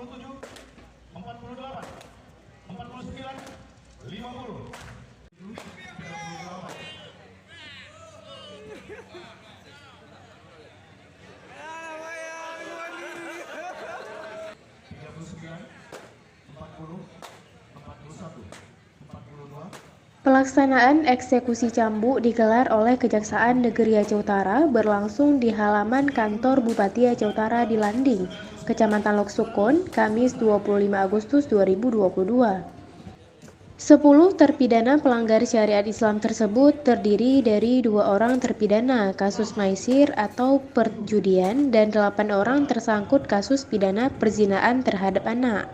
47, 48, 49, 50. Pelaksanaan eksekusi cambuk digelar oleh Kejaksaan Negeri Aceh Utara berlangsung di halaman kantor Bupati Aceh Utara di Landing, Kecamatan Lok Sukon, Kamis 25 Agustus 2022. 10 terpidana pelanggar syariat Islam tersebut terdiri dari 2 orang terpidana kasus maisir atau perjudian dan 8 orang tersangkut kasus pidana perzinaan terhadap anak.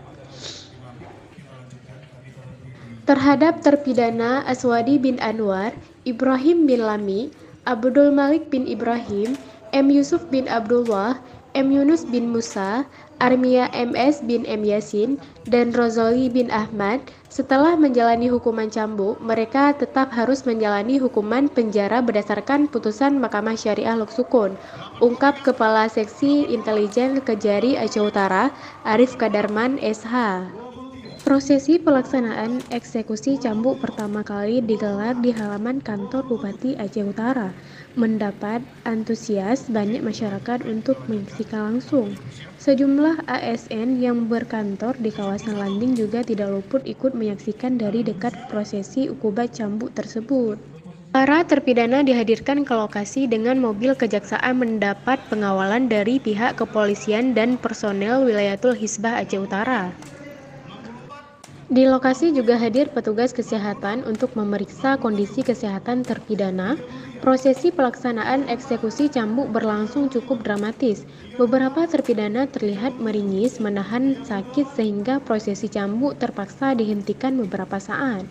Terhadap terpidana Aswadi bin Anwar, Ibrahim bin Lami, Abdul Malik bin Ibrahim, M. Yusuf bin Abdullah, M. Yunus bin Musa, Armia MS bin M. Yasin, dan Rozali bin Ahmad, setelah menjalani hukuman cambuk, mereka tetap harus menjalani hukuman penjara berdasarkan putusan Mahkamah Syariah Lok Sukon, ungkap Kepala Seksi Intelijen Kejari Aceh Utara, Arif Kadarman, SH. Prosesi pelaksanaan eksekusi cambuk pertama kali digelar di halaman kantor Bupati Aceh Utara, mendapat antusias banyak masyarakat untuk menyaksikan langsung. Sejumlah ASN yang berkantor di kawasan Landing juga tidak luput ikut menyaksikan dari dekat prosesi ukubat cambuk tersebut. Para terpidana dihadirkan ke lokasi dengan mobil kejaksaan mendapat pengawalan dari pihak kepolisian dan personel Wilayatul Hizbah Aceh Utara. Di lokasi juga hadir petugas kesehatan untuk memeriksa kondisi kesehatan terpidana. Prosesi pelaksanaan eksekusi cambuk berlangsung cukup dramatis. Beberapa terpidana terlihat meringis menahan sakit sehingga prosesi cambuk terpaksa dihentikan beberapa saat.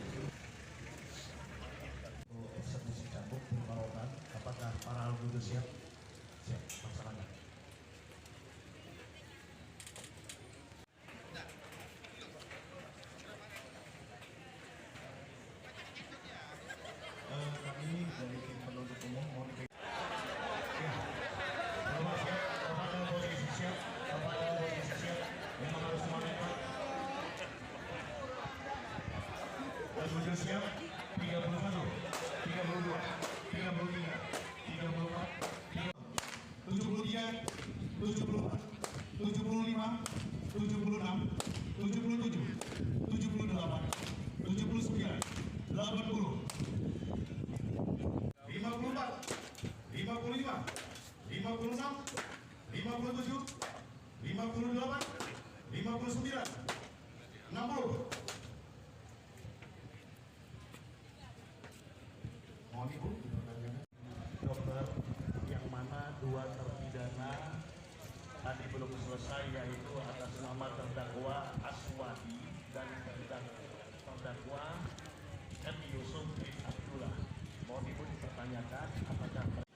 Siap, 31, 32, 33, 34, 73, 74, 75, 76, 77, 78, 79, 80, 54, 55, 56, 57, 58, 59, 60. Mohon Ibu, dokter, yang mana 2 terpidana tadi belum selesai, yaitu atas nama terdakwa Aswadi dan terdakwa M. Yusuf bin Abdullah. Mohon Ibu dipertanyakan apakah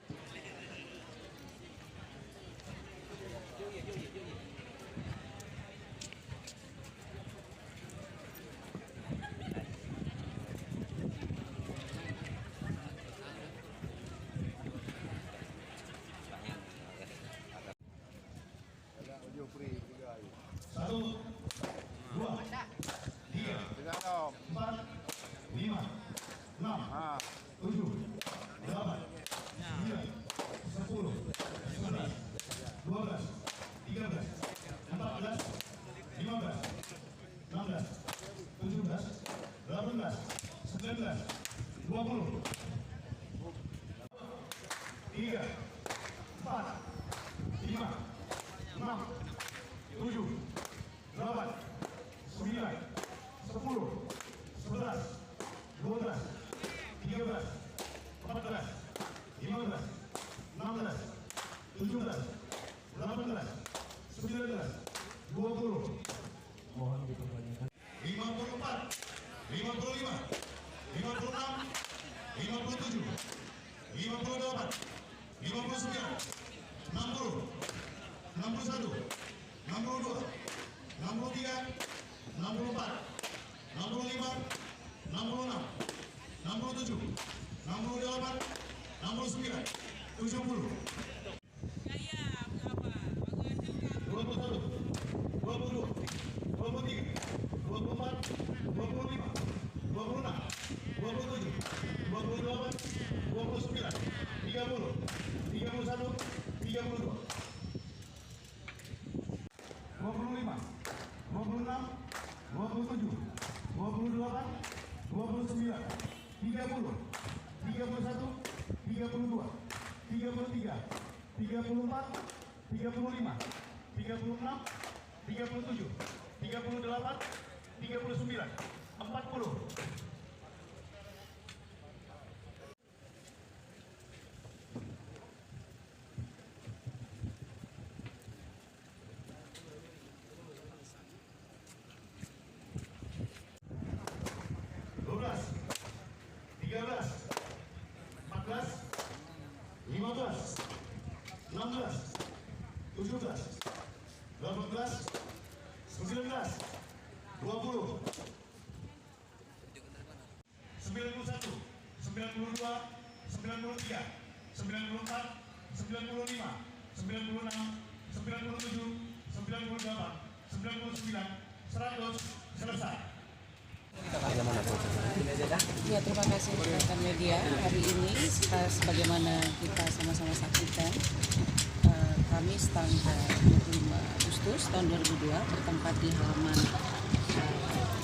satu, dua, tiga, empat, lima, enam, tujuh, delapan, sembilan, 10, 11, 12, 13, 14, 15, 16, 17, 18, 19, 20, 3, 4, 5, 6, 7, 8, 9, 10, 11, 12, 13, 14, 15, 16, 17, 18, 19, 20. Mohon dipertanyakan. 54, 55, 56, 57, 58, 59, 60, 61, 62, 63, 64, 65, 66, 67, 68, 69, 70. 21, 20, 30, 31, 32, 33, 34, 35, 36, 37, 38, 39, 40. Selesai. Ya, terima kasih rekan media. Hari ini sebagaimana kita sama-sama saksikan, Kamis tanggal 25 Agustus tahun 2002 bertempat di halaman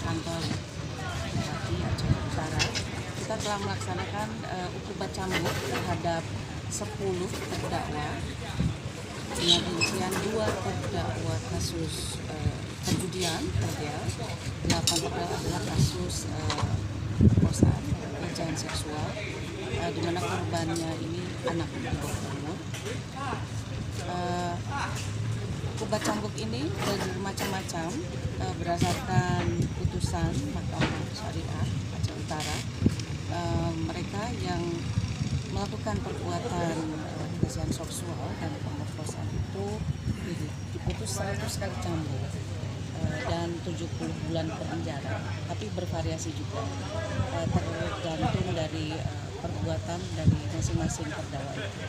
kantor Bupati Aceh Utara. Kita telah melaksanakan ukubat cambuk terhadap 10 terdakwa dengan rincian 2 terdakwa kasus perjudian, 8 adalah kasus perkosaan, pelecehan seksual, di mana korbannya ini anak di bawah umur. Ukubat cambuk ini bermacam-macam berdasarkan putusan Mahkamah Syariah Aceh Utara. Mereka yang melakukan perbuatan pelecehan seksual dan pemerkosaan itu diputus 100 kali cambuk dan 70 bulan penjara, tapi bervariasi juga tergantung dari perbuatan dari masing-masing terdakwa itu.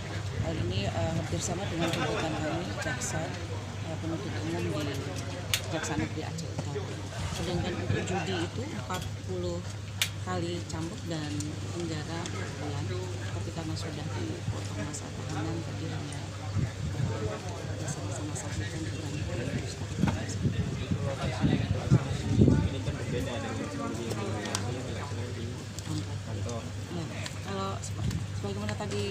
Hal ini hampir sama dengan tuntutan kami jaksa penuntut umum di Jaksa Negeri Aceh Utara. Sedangkan untuk judi itu 40 kali cambuk dan penjara 4 bulan, tapi karena sudah dipotong masa tahanan tadi hanya sama-sama saksikan dikurangi Ini kan berbeda dengan kantor. Ya, kalau sebagaimana tadi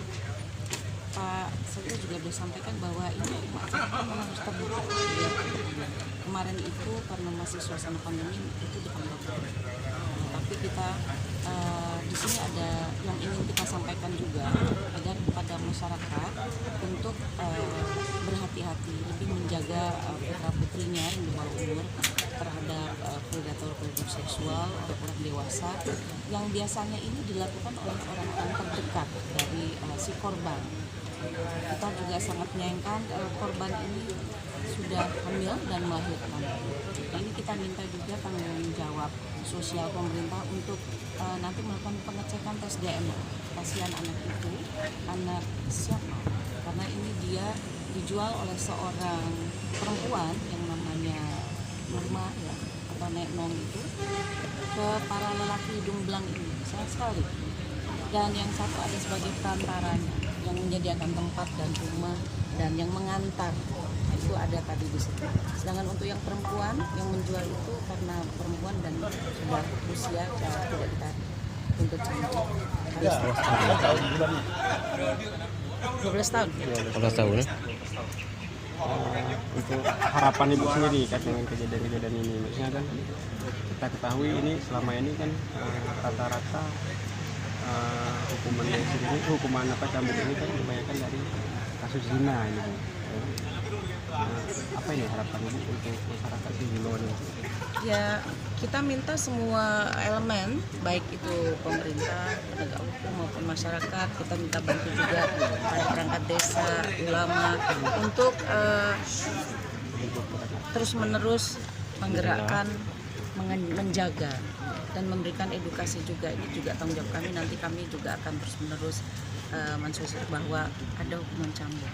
Pak Setio juga sudah sampaikan bahwa ini memang harus terbuka. Kemarin itu karena masih suasana pandemi itu dipanggil. Tapi kita di sini ada yang ingin kita sampaikan juga agar kepada masyarakat untuk berhati-hati, lebih menjaga putra-putrinya yang di bawah umur terhadap predator seksual atau orang dewasa yang biasanya ini dilakukan oleh orang-orang terdekat dari si korban. Kita juga sangat menyayangkan korban ini sudah hamil dan melahirkan. Ini kita minta juga tanggung jawab sosial pemerintah untuk nanti melakukan pengecekan tes DNA. Kasihan anak itu, anak siapa? Karena ini dia dijual oleh seorang perempuan yang namanya Nurma ya, atau Nek Nong itu ke para lelaki hidung belang ini. Sayang sekali. Dan yang satu ada sebagai perantaranya yang menyediakan tempat dan rumah dan yang mengantar itu ada tadi di situ. Sedangkan untuk yang perempuan yang menjual itu karena perempuan dan sudah usia tidak kita tuntut cambuk. 12 tahun. 12 tahun ya. Untuk harapan ibu sendiri kan dengan kejadian-kejadian ini, maksudnya kan kita ketahui ini selama ini kan rata-rata hukuman cambuk ini kan kebanyakan dari kasus zina ini. Apa ini harapan ibu untuk masyarakat di Hiluan? Ya, kita minta semua elemen, baik itu pemerintah, penegak hukum maupun masyarakat, kita minta bantu juga para perangkat desa, ulama untuk terus-menerus menggerakkan, menjaga dan memberikan edukasi juga. Ini juga tanggung jawab kami, nanti kami juga akan terus-menerus mensosialisasikan bahwa ada hukuman cambuk.